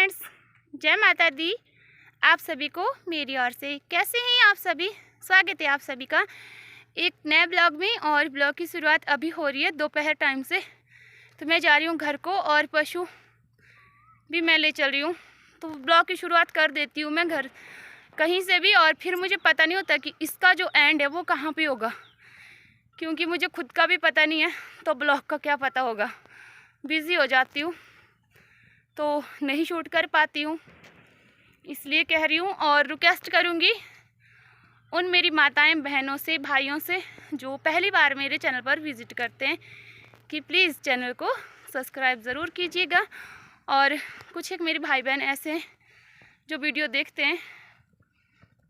Friends, जय माता दी। आप सभी को मेरी ओर से कैसे हैं आप सभी। स्वागत है आप सभी का एक नए ब्लॉग में। और ब्लॉग की शुरुआत अभी हो रही है दोपहर टाइम से। तो मैं जा रही हूँ घर को और पशु भी मैं ले चल रही हूँ। तो ब्लॉग की शुरुआत कर देती हूँ मैं घर कहीं से भी। और फिर मुझे पता नहीं होता कि इसका जो एंड है वो कहाँ पे होगा, क्योंकि मुझे खुद का भी पता नहीं है तो ब्लॉग का क्या पता होगा। बिज़ी हो जाती हूँ तो नहीं शूट कर पाती हूँ, इसलिए कह रही हूँ। और रिक्वेस्ट करूँगी उन मेरी माताएं बहनों से, भाइयों से जो पहली बार मेरे चैनल पर विज़िट करते हैं कि प्लीज़ चैनल को सब्सक्राइब ज़रूर कीजिएगा। और कुछ एक मेरे भाई बहन ऐसे हैं जो वीडियो देखते हैं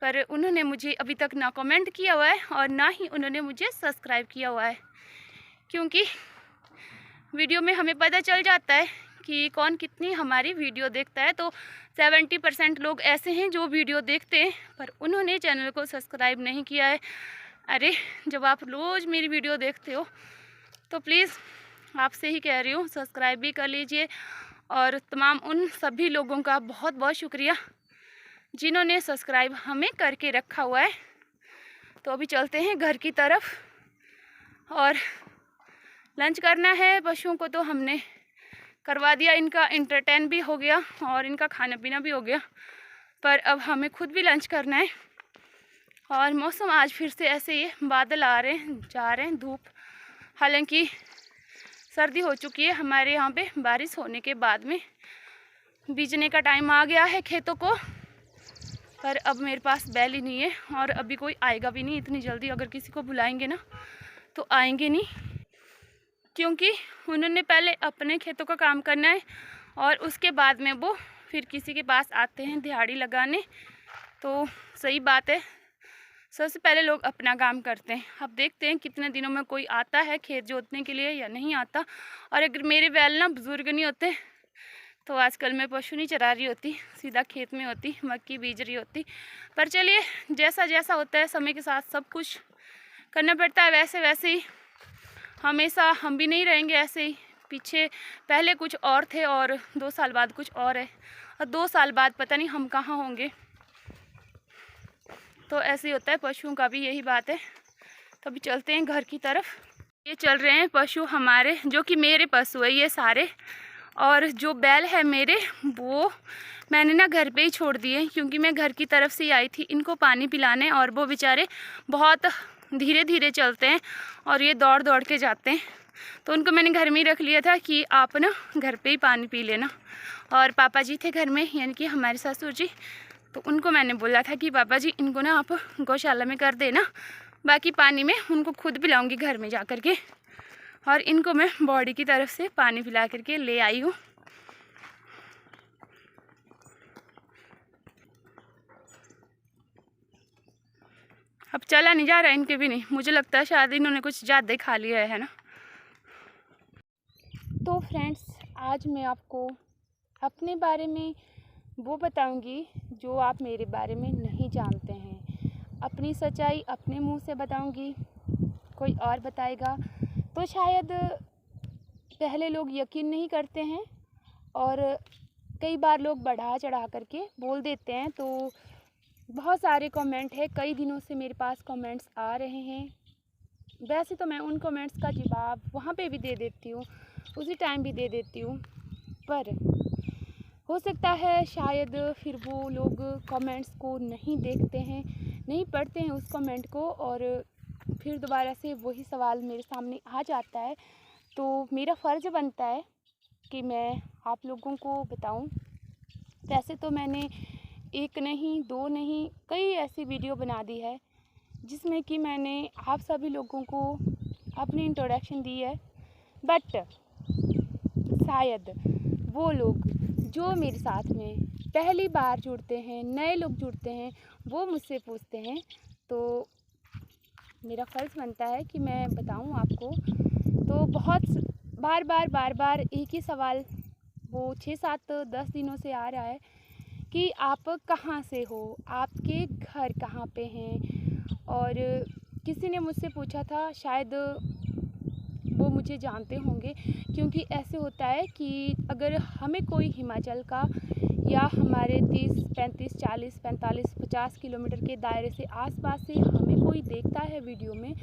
पर उन्होंने मुझे अभी तक ना कमेंट किया हुआ है और ना ही उन्होंने मुझे सब्सक्राइब किया हुआ है, क्योंकि वीडियो में हमें पता चल जाता है कि कौन कितनी हमारी वीडियो देखता है। तो 70% लोग ऐसे हैं जो वीडियो देखते हैं पर उन्होंने चैनल को सब्सक्राइब नहीं किया है। अरे जब आप रोज़ मेरी वीडियो देखते हो तो प्लीज़ आपसे ही कह रही हूँ सब्सक्राइब भी कर लीजिए। और तमाम उन सभी लोगों का बहुत बहुत शुक्रिया जिन्होंने सब्सक्राइब हमें करके रखा हुआ है। तो अभी चलते हैं घर की तरफ और लंच करना है। पशुओं को तो हमने करवा दिया, इनका एंटरटेन भी हो गया और इनका खाना पीना भी हो गया, पर अब हमें खुद भी लंच करना है। और मौसम आज फिर से ऐसे ही बादल आ रहे हैं जा रहे हैं, धूप, हालांकि सर्दी हो चुकी है हमारे यहाँ पे। बारिश होने के बाद में बीजने का टाइम आ गया है खेतों को, पर अब मेरे पास बैल ही नहीं है और अभी कोई आएगा भी नहीं इतनी जल्दी। अगर किसी को बुलाएंगे ना तो आएंगे नहीं, क्योंकि उन्होंने पहले अपने खेतों का काम करना है और उसके बाद में वो फिर किसी के पास आते हैं दिहाड़ी लगाने। तो सही बात है, सबसे पहले लोग अपना काम करते हैं। अब देखते हैं कितने दिनों में कोई आता है खेत जोतने के लिए या नहीं आता। और अगर मेरे बैल ना बुजुर्ग नहीं होते तो आजकल मैं पशु नहीं चरा रही होती, सीधा खेत में होती, मक्की बीज रही होती। पर चलिए, जैसा जैसा होता है समय के साथ सब कुछ करना पड़ता है। वैसे वैसे ही हमेशा हम भी नहीं रहेंगे ऐसे ही। पीछे पहले कुछ और थे और 2 साल बाद कुछ और है, और 2 साल बाद पता नहीं हम कहाँ होंगे। तो ऐसे ही होता है, पशुओं का भी यही बात है। तो अभी चलते हैं घर की तरफ। ये चल रहे हैं पशु हमारे, जो कि मेरे पशु है ये सारे। और जो बैल है मेरे वो मैंने ना घर पे ही छोड़ दिए, क्योंकि मैं घर की तरफ से ही आई थी इनको पानी पिलाने। और वो बेचारे बहुत धीरे धीरे चलते हैं और ये दौड़ दौड़ के जाते हैं। तो उनको मैंने घर में ही रख लिया था कि आप ना घर पे ही पानी पी लेना। और पापा जी थे घर में, यानी कि हमारे ससुर जी, तो उनको मैंने बोला था कि पापा जी इनको ना आप गौशाला में कर देना, बाकी पानी में उनको खुद पिलाऊंगी घर में जा कर के। और इनको मैं बॉडी की तरफ से पानी पिला करके ले आई हूँ। अब चला नहीं जा रहा इनके भी नहीं, मुझे लगता है शायद इन्होंने कुछ ज़्यादा ही खा लिया है ना। तो फ्रेंड्स, आज मैं आपको अपने बारे में वो बताऊंगी जो आप मेरे बारे में नहीं जानते हैं। अपनी सच्चाई अपने मुंह से बताऊंगी, कोई और बताएगा तो शायद पहले लोग यकीन नहीं करते हैं और कई बार लोग बढ़ा चढ़ा करके बोल देते हैं। तो बहुत सारे कमेंट है, कई दिनों से मेरे पास कमेंट्स आ रहे हैं। वैसे तो मैं उन कमेंट्स का जवाब वहाँ पे भी दे देती हूँ, उसी टाइम भी दे देती हूँ, पर हो सकता है शायद फिर वो लोग कमेंट्स को नहीं देखते हैं, नहीं पढ़ते हैं उस कमेंट को, और फिर दोबारा से वही सवाल मेरे सामने आ जाता है। तो मेरा फ़र्ज़ बनता है कि मैं आप लोगों को बताऊं। वैसे तो मैंने 1 नहीं 2 नहीं कई ऐसी वीडियो बना दी है जिसमें कि मैंने आप सभी लोगों को अपनी इंट्रोडक्शन दी है, बट शायद वो लोग जो मेरे साथ में पहली बार जुड़ते हैं, नए लोग जुड़ते हैं, वो मुझसे पूछते हैं। तो मेरा फ़र्ज़ बनता है कि मैं बताऊं आपको। तो बहुत बार बार एक ही सवाल वो 6-7-10 दिनों से आ रहा है कि आप कहाँ से हो, आपके घर कहाँ पे हैं। और किसी ने मुझसे पूछा था, शायद वो मुझे जानते होंगे, क्योंकि ऐसे होता है कि अगर हमें कोई हिमाचल का या हमारे 30, 35, 40, 45, 50 किलोमीटर के दायरे से आसपास से हमें कोई देखता है वीडियो में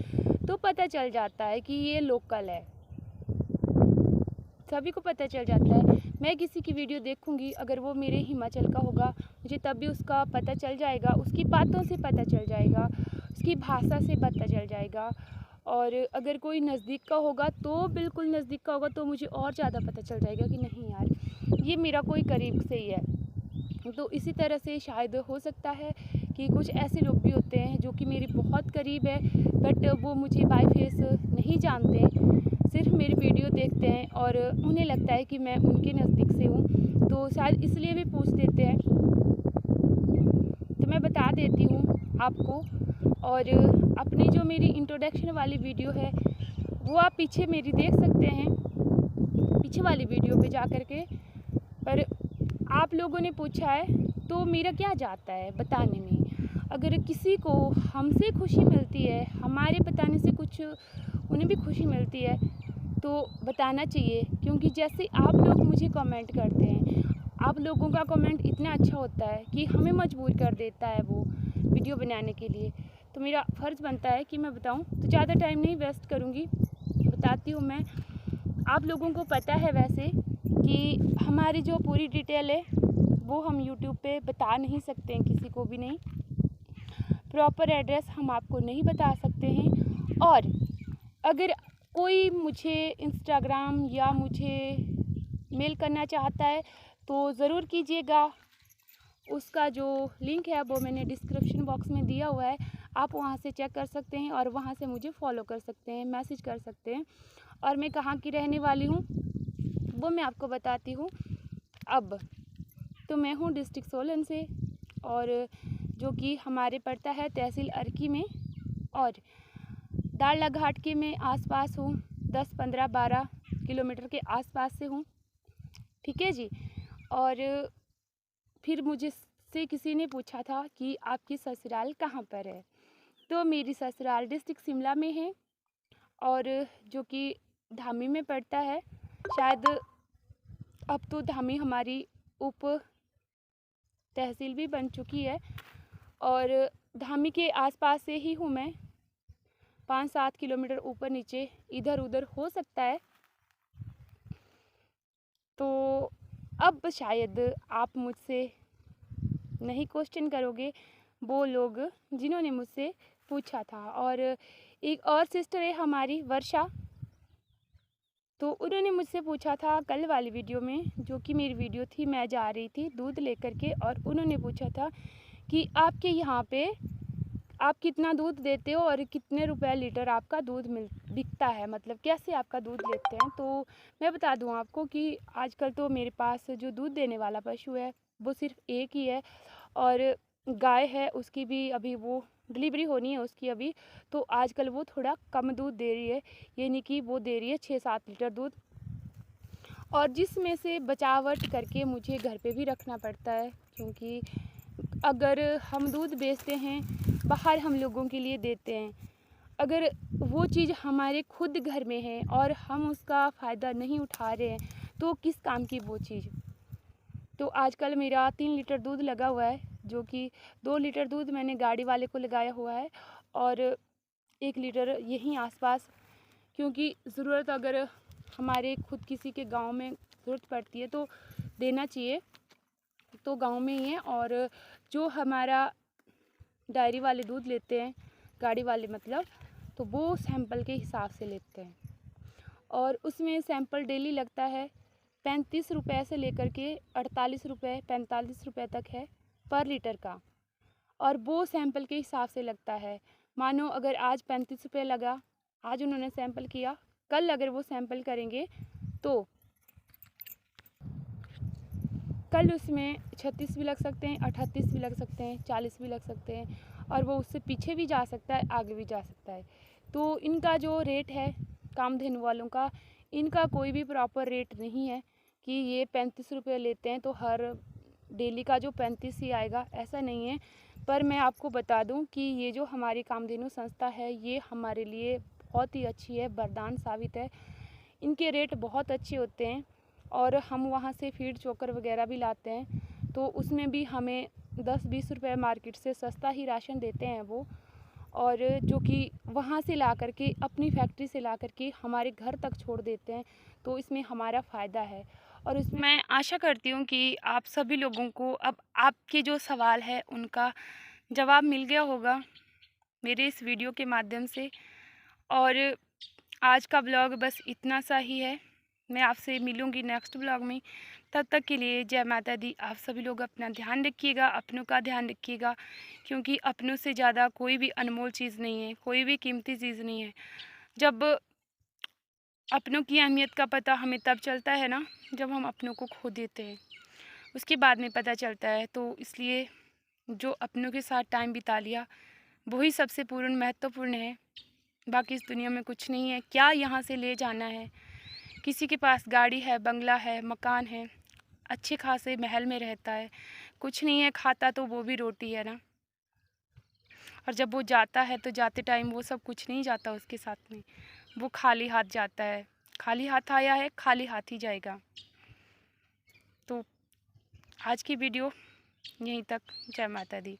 तो पता चल जाता है कि ये लोकल है, सभी को पता चल जाता है। मैं किसी की वीडियो देखूंगी, अगर वो मेरे हिमाचल का होगा मुझे तब भी उसका पता चल जाएगा, उसकी बातों से पता चल जाएगा, उसकी भाषा से पता चल जाएगा। और अगर कोई नज़दीक का होगा तो बिल्कुल नज़दीक का होगा तो मुझे और ज़्यादा पता चल जाएगा कि नहीं यार ये मेरा कोई करीब से ही है। तो इसी तरह से शायद हो सकता है कि कुछ ऐसे लोग भी होते हैं जो कि मेरे बहुत करीब है, बट वो मुझे बाय फेस नहीं जानते, सिर्फ मेरी वीडियो देखते हैं और उन्हें लगता है कि मैं उनके नज़दीक से हूँ, तो शायद इसलिए भी पूछ देते हैं। तो मैं बता देती हूँ आपको। और अपनी जो मेरी इंट्रोडक्शन वाली वीडियो है वो आप पीछे मेरी देख सकते हैं, पीछे वाली वीडियो पे जा कर के। पर आप लोगों ने पूछा है तो मेरा क्या जाता है बताने में। अगर किसी को हमसे खुशी मिलती है, हमारे बताने से कुछ उन्हें भी खुशी मिलती है तो बताना चाहिए, क्योंकि जैसे आप लोग मुझे कमेंट करते हैं, आप लोगों का कमेंट इतना अच्छा होता है कि हमें मजबूर कर देता है वो वीडियो बनाने के लिए। तो मेरा फ़र्ज़ बनता है कि मैं बताऊं। तो ज़्यादा टाइम नहीं वेस्ट करूंगी, बताती हूँ मैं। आप लोगों को पता है वैसे कि हमारी जो पूरी डिटेल है वो हम यूट्यूब पे बता नहीं सकते हैं, किसी को भी नहीं। प्रॉपर एड्रेस हम आपको नहीं बता सकते हैं। और अगर कोई मुझे इंस्टाग्राम या मुझे मेल करना चाहता है तो ज़रूर कीजिएगा। उसका जो लिंक है वो मैंने डिस्क्रिप्शन बॉक्स में दिया हुआ है, आप वहां से चेक कर सकते हैं और वहां से मुझे फॉलो कर सकते हैं, मैसेज कर सकते हैं। और मैं कहाँ की रहने वाली हूँ वो मैं आपको बताती हूँ। अब तो मैं हूँ डिस्ट्रिक्ट सोलन से, और जो कि हमारे पड़ता है तहसील अर्की में, और दाड़ला घाट के मैं आसपास हूँ, 10, 15, 12 किलोमीटर के आसपास से हूँ, ठीक है जी। और फिर मुझे से किसी ने पूछा था कि आपकी ससुराल कहाँ पर है, तो मेरी ससुराल डिस्ट्रिक्ट शिमला में है, और जो कि धामी में पड़ता है। शायद अब तो धामी हमारी उप तहसील भी बन चुकी है, और धामी के आसपास से ही हूँ मैं, 5-7 किलोमीटर ऊपर नीचे इधर उधर हो सकता है। तो अब शायद आप मुझसे नहीं क्वेश्चन करोगे वो लोग जिन्होंने मुझसे पूछा था। और एक और सिस्टर है हमारी वर्षा, तो उन्होंने मुझसे पूछा था कल वाली वीडियो में, जो कि मेरी वीडियो थी, मैं जा रही थी दूध लेकर के, और उन्होंने पूछा था कि आपके यहाँ पे आप कितना दूध देते हो और कितने रुपए लीटर आपका दूध बिकता है, मतलब कैसे आपका दूध लेते हैं। तो मैं बता दूं आपको कि आजकल तो मेरे पास जो दूध देने वाला पशु है वो सिर्फ एक ही है, और गाय है, उसकी भी अभी वो डिलीवरी होनी है उसकी अभी, तो आजकल वो थोड़ा कम दूध दे रही है, ये नहीं कि वो दे रही है 6-7 लीटर दूध, और जिसमें से बचावट करके मुझे घर पे भी रखना पड़ता है, क्योंकि अगर हम दूध बेचते हैं बाहर हम लोगों के लिए देते हैं, अगर वो चीज़ हमारे खुद घर में है और हम उसका फ़ायदा नहीं उठा रहे हैं तो किस काम की वो चीज़। तो आजकल मेरा 3 लीटर दूध लगा हुआ है, जो कि 2 लीटर दूध मैंने गाड़ी वाले को लगाया हुआ है, और 1 लीटर यहीं आसपास, क्योंकि ज़रूरत अगर हमारे खुद किसी के गांव में ज़रूरत पड़ती है तो देना चाहिए, तो गांव में ही है। और जो हमारा डायरी वाले दूध लेते हैं, गाड़ी वाले मतलब, तो वो सैंपल के हिसाब से लेते हैं, और उसमें सैंपल डेली लगता है 35 रुपये से लेकर के 48 रुपये 45 रुपये तक है पर लीटर का, और वो सैंपल के हिसाब से लगता है। मानो अगर आज 35 रुपये लगा, आज उन्होंने सैंपल किया, कल अगर वो सैंपल करेंगे तो कल उसमें 36 भी लग सकते हैं, 38 भी लग सकते हैं, 40 भी लग सकते हैं, और वो उससे पीछे भी जा सकता है, आगे भी जा सकता है। तो इनका जो रेट है कामधेनु वालों का, इनका कोई भी प्रॉपर रेट नहीं है कि ये 35 रुपये लेते हैं तो हर डेली का जो 35 ही आएगा, ऐसा नहीं है। पर मैं आपको बता दूं कि ये जो हमारी कामधेनु संस्था है ये हमारे लिए बहुत ही अच्छी है, वरदान साबित है। इनके रेट बहुत अच्छे होते हैं, और हम वहाँ से फीड चोकर वगैरह भी लाते हैं, तो उसमें भी हमें 10-20 रुपये मार्केट से सस्ता ही राशन देते हैं वो, और जो कि वहाँ से ला कर के अपनी फैक्ट्री से ला कर के हमारे घर तक छोड़ देते हैं। तो इसमें हमारा फ़ायदा है। और इसमें मैं आशा करती हूँ कि आप सभी लोगों को अब आपके जो सवाल है उनका जवाब मिल गया होगा मेरे इस वीडियो के माध्यम से। और आज का ब्लॉग बस इतना सा ही है। मैं आपसे मिलूँगी नेक्स्ट ब्लॉग में। तब तक के लिए जय माता दी। आप सभी लोग अपना ध्यान रखिएगा, अपनों का ध्यान रखिएगा, क्योंकि अपनों से ज़्यादा कोई भी अनमोल चीज़ नहीं है, कोई भी कीमती चीज़ नहीं है। जब अपनों की अहमियत का पता हमें तब चलता है ना, जब हम अपनों को खो देते हैं, उसके बाद में पता चलता है। तो इसलिए जो अपनों के साथ टाइम बिता लिया वही सबसे पूर्ण महत्वपूर्ण है। बाकी इस दुनिया में कुछ नहीं है। क्या यहाँ से ले जाना है? किसी के पास गाड़ी है, बंगला है, मकान है, अच्छे खासे महल में रहता है, कुछ नहीं है, खाता तो वो भी रोटी है ना। और जब वो जाता है तो जाते टाइम वो सब कुछ नहीं जाता उसके साथ में, वो खाली हाथ जाता है। खाली हाथ आया है, खाली हाथ ही जाएगा। तो आज की वीडियो यहीं तक। जय माता दी।